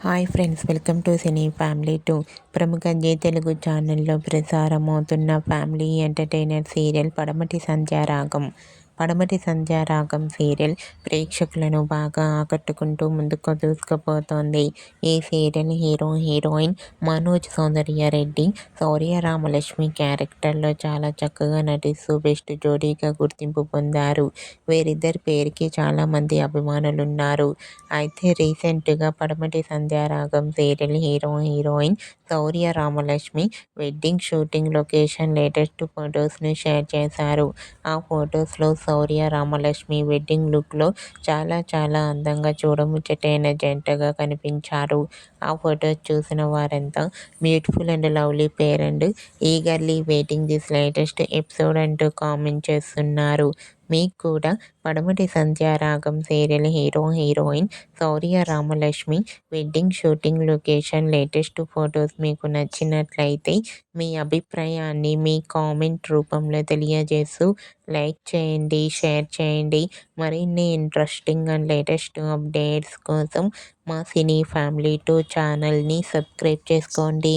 Hi friends, welcome to cine family 2. ప్రముఖ G Telugu ఛానల్లో ప్రసారమవుతున్న family entertainer serial పడమటి Sandhyaragam serial ప్రేక్షకులను బాగా ఆకట్టుకుంటూ ముందుకు దూసుకుపోతోంది. ఈ సీరియల్ హీరోయిన్ మనోజ్ సౌందర్యారెడ్డి, శౌర్య రామలక్ష్మి క్యారెక్టర్లో చాలా చక్కగా నటిస్తూ బెస్ట్ జోడీగా గుర్తింపు పొందారు. వీరిద్దరి పేరుకి చాలామంది అభిమానులున్నారు. అయితే రీసెంట్గా Padamati Sandhyaragam serial heroine Shourya Ramalakshmi wedding shooting location latest ఫొటోస్ను షేర్ చేశారు. ఆ ఫొటోస్లో శౌర్య రామలక్ష్మి వెడ్డింగ్ లుక్లో చాలా అందంగా చూడముచ్చటైన జంటగా కనిపించారు. ఆ ఫొటోస్ చూసిన వారంతా beautiful and lovely pair and eagerly waiting this latest episode అంటూ కామెంట్ చేస్తున్నారు. మీకు కూడా Padamati Sandhyaragam serial heroine Shourya Ramalakshmi wedding shooting location latest photos మీకు నచ్చినట్లయితే మీ అభిప్రాయాన్ని మీ కామెంట్ రూపంలో తెలియజేస్తూ లైక్ చేయండి, షేర్ చేయండి. మరిన్ని ఇంట్రెస్టింగ్ అండ్ లేటెస్ట్ అప్డేట్స్ కోసం మా సినీ ఫ్యామిలీ 2 ఛానల్ని సబ్స్క్రైబ్ చేసుకోండి.